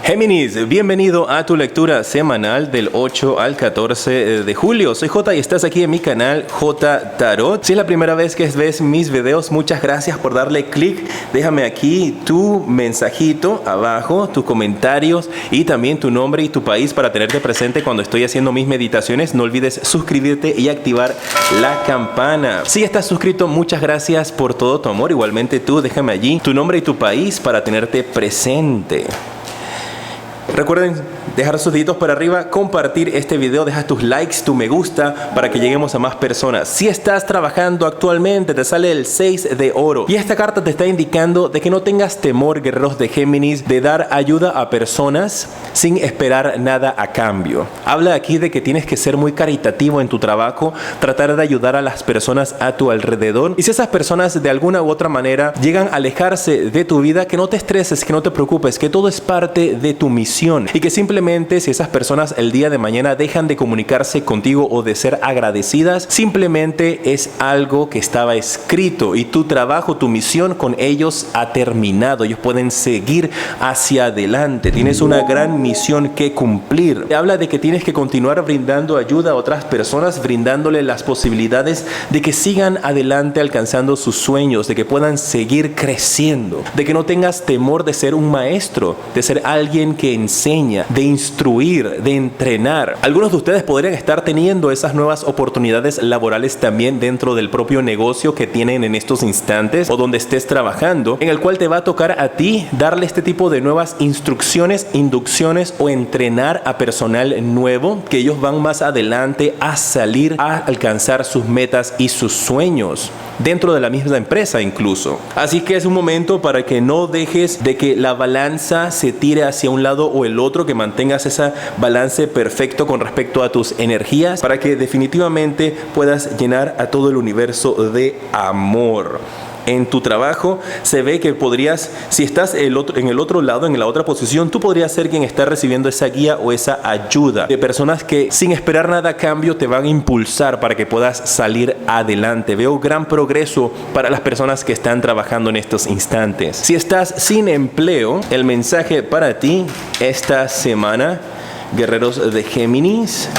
Géminis, bienvenido a tu lectura semanal del 8 al 14 de julio. Soy J y estás aquí en mi canal J Tarot. Si es la primera vez que ves mis videos, muchas gracias por darle clic. Déjame aquí tu mensajito abajo, tus comentarios y también tu nombre y tu país para tenerte presente cuando estoy haciendo mis meditaciones. No olvides suscribirte y activar la campana. Si estás suscrito, muchas gracias por todo tu amor. Igualmente tú, déjame allí tu nombre y tu país para tenerte presente. Recuerden dejar sus deditos para arriba, compartir este video, deja tus likes, tu me gusta para que lleguemos a más personas. Si estás trabajando actualmente, te sale el 6 de oro y esta carta te está indicando de que no tengas temor, guerreros de Géminis, de dar ayuda a personas sin esperar nada a cambio. Habla aquí de que tienes que ser muy caritativo en tu trabajo, tratar de ayudar a las personas a tu alrededor, y si esas personas de alguna u otra manera llegan a alejarse de tu vida, que no te estreses, que no te preocupes, que todo es parte de tu misión. Y que simplemente si esas personas el día de mañana dejan de comunicarse contigo o de ser agradecidas, simplemente es algo que estaba escrito y tu trabajo, tu misión con ellos ha terminado. Ellos pueden seguir hacia adelante. Tienes una gran misión que cumplir. Te habla de que tienes que continuar brindando ayuda a otras personas, brindándole las posibilidades de que sigan adelante alcanzando sus sueños, de que puedan seguir creciendo, de que no tengas temor de ser un maestro, de ser alguien que enseña, de instruir, de entrenar. Algunos de ustedes podrían estar teniendo esas nuevas oportunidades laborales también dentro del propio negocio que tienen en estos instantes o donde estés trabajando, en el cual te va a tocar a ti darle este tipo de nuevas instrucciones, inducciones o entrenar a personal nuevo, que ellos van más adelante a salir a alcanzar sus metas y sus sueños dentro de la misma empresa incluso. Así que es un momento para que no dejes de que la balanza se tire hacia un lado o el otro, que mantengas ese balance perfecto con respecto a tus energías para que definitivamente puedas llenar a todo el universo de amor. En tu trabajo se ve que podrías, si estás en el otro lado, en la otra posición, tú podrías ser quien está recibiendo esa guía o esa ayuda de personas que sin esperar nada a cambio te van a impulsar para que puedas salir adelante. Veo gran progreso para las personas que están trabajando en estos instantes. Si estás sin empleo, el mensaje para ti esta semana, guerreros de Géminis,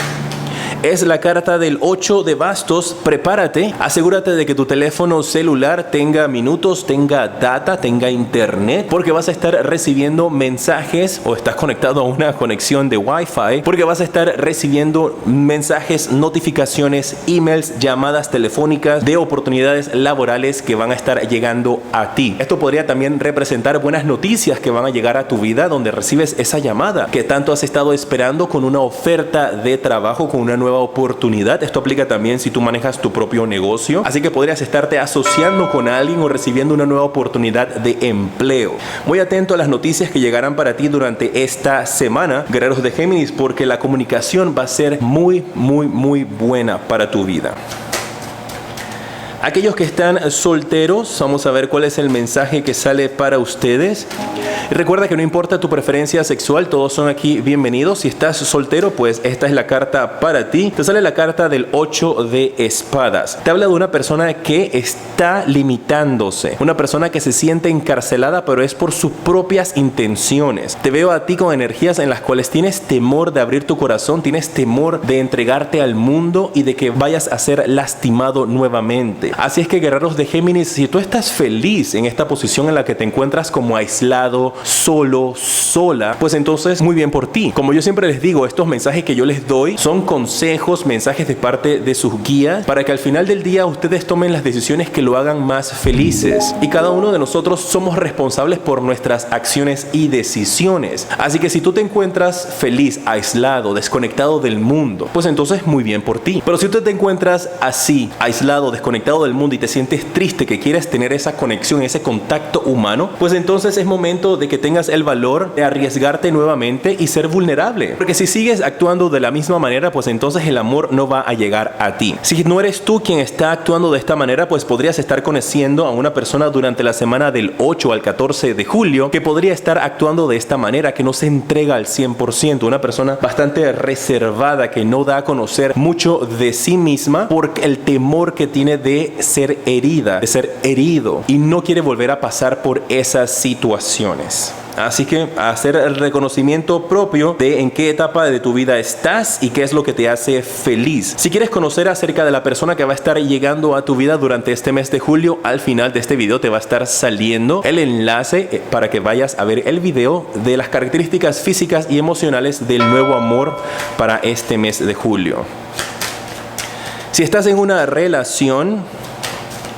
es la carta del 8 de bastos. Prepárate, asegúrate de que tu teléfono celular tenga minutos, tenga data, tenga internet, porque vas a estar recibiendo mensajes o estás conectado a una conexión de Wi-Fi, porque vas a estar recibiendo mensajes, notificaciones, emails, llamadas telefónicas de oportunidades laborales que van a estar llegando a ti. Esto podría también representar buenas noticias que van a llegar a tu vida, donde recibes esa llamada que tanto has estado esperando con una oferta de trabajo, con una nueva oportunidad. Esto aplica también si tú manejas tu propio negocio, así que podrías estarte asociando con alguien o recibiendo una nueva oportunidad de empleo. Muy atento a las noticias que llegarán para ti durante esta semana, guerreros de Géminis, porque la comunicación va a ser muy buena para tu vida. Aquellos que están solteros, vamos a ver cuál es el mensaje que sale para ustedes. Y recuerda que no importa tu preferencia sexual, todos son aquí bienvenidos. Si estás soltero, pues esta es la carta para ti. Te sale la carta del 8 de espadas. Te habla de una persona que está limitándose, una persona que se siente encarcelada, pero es por sus propias intenciones. Te veo a ti con energías en las cuales tienes temor de abrir tu corazón, tienes temor de entregarte al mundo y de que vayas a ser lastimado nuevamente. Así es que, guerreros de Géminis, si tú estás feliz en esta posición en la que te encuentras como aislado, solo, sola, pues entonces muy bien por ti. Como yo siempre les digo, estos mensajes que yo les doy son consejos, mensajes de parte de sus guías para que al final del día ustedes tomen las decisiones que lo hagan más felices. Y cada uno de nosotros somos responsables por nuestras acciones y decisiones. Así que si tú te encuentras feliz, aislado, desconectado del mundo, pues entonces muy bien por ti. Pero si tú te encuentras así, aislado, desconectado del mundo y te sientes triste, que quieres tener esa conexión, ese contacto humano, pues entonces es momento de que tengas el valor de arriesgarte nuevamente y ser vulnerable. Porque si sigues actuando de la misma manera, pues entonces el amor no va a llegar a ti. Si no eres tú quien está actuando de esta manera, pues podrías estar conociendo a una persona durante la semana del 8 al 14 de julio que podría estar actuando de esta manera, que no se entrega al 100%, una persona bastante reservada, que no da a conocer mucho de sí misma por el temor que tiene de ser herida, de ser herido, y no quiere volver a pasar por esas situaciones. mes. Así que hacer el reconocimiento propio de en qué etapa de tu vida estás y qué es lo que te hace feliz. Si quieres conocer acerca de la persona que va a estar llegando a tu vida durante este mes de julio, al final de este video te va a estar saliendo el enlace para que vayas a ver el video de las características físicas y emocionales del nuevo amor para este mes de julio. Si estás en una relación,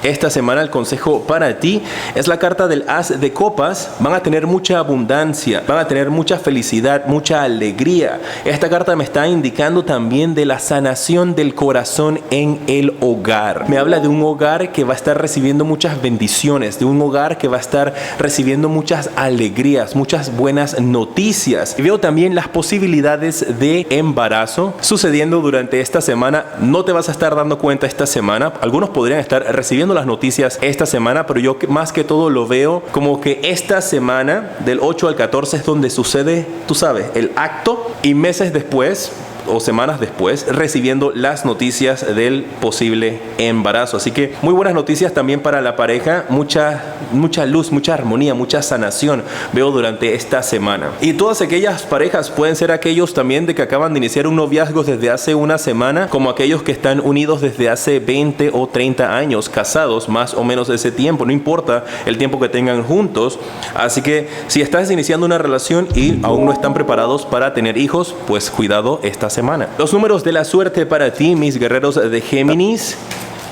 esta semana el consejo para ti es la carta del As de Copas. Van a tener mucha abundancia, van a tener mucha felicidad, mucha alegría. Esta carta me está indicando también de la sanación del corazón en el hogar. Me habla de un hogar que va a estar recibiendo muchas bendiciones, de un hogar que va a estar recibiendo muchas alegrías, muchas buenas noticias. Y veo también las posibilidades de embarazo sucediendo durante esta semana. No te vas a estar dando cuenta esta semana. Algunos podrían estar recibiendo las noticias esta semana, pero yo más que todo lo veo como que esta semana del 8 al 14 es donde sucede, tú sabes, el acto, y meses después o semanas después recibiendo las noticias del posible embarazo. Así que muy buenas noticias también para la pareja, mucha luz, mucha armonía, mucha sanación veo durante esta semana. Y todas aquellas parejas pueden ser aquellos también de que acaban de iniciar un noviazgo desde hace una semana, como aquellos que están unidos desde hace 20 o 30 años, casados más o menos ese tiempo, no importa el tiempo que tengan juntos. Así que si estás iniciando una relación y aún no están preparados para tener hijos, pues cuidado esta semana. Los números de la suerte para ti, mis guerreros de Géminis,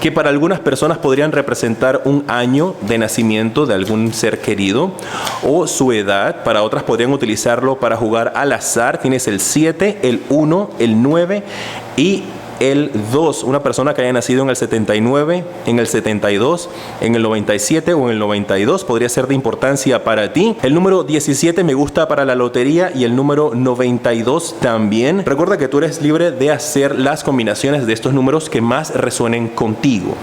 que para algunas personas podrían representar un año de nacimiento de algún ser querido o su edad. Para otras podrían utilizarlo para jugar al azar. Tienes el 7, el 1, el 9 y el 2, una persona que haya nacido en el 79, en el 72, en el 97 o en el 92 podría ser de importancia para ti. El número 17 me gusta para la lotería y el número 92 también. Recuerda que tú eres libre de hacer las combinaciones de estos números que más resuenen contigo.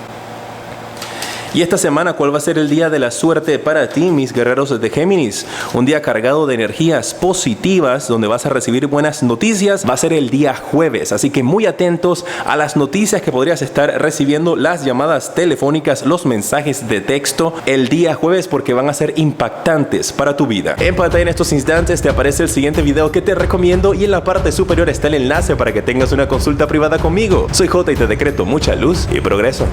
Y esta semana, ¿cuál va a ser el día de la suerte para ti, mis guerreros de Géminis? Un día cargado de energías positivas, donde vas a recibir buenas noticias. Va a ser el día jueves, así que muy atentos a las noticias que podrías estar recibiendo, las llamadas telefónicas, los mensajes de texto el día jueves, porque van a ser impactantes para tu vida. En pantalla en estos instantes te aparece el siguiente video que te recomiendo y en la parte superior está el enlace para que tengas una consulta privada conmigo. Soy Jota y te decreto mucha luz y progreso.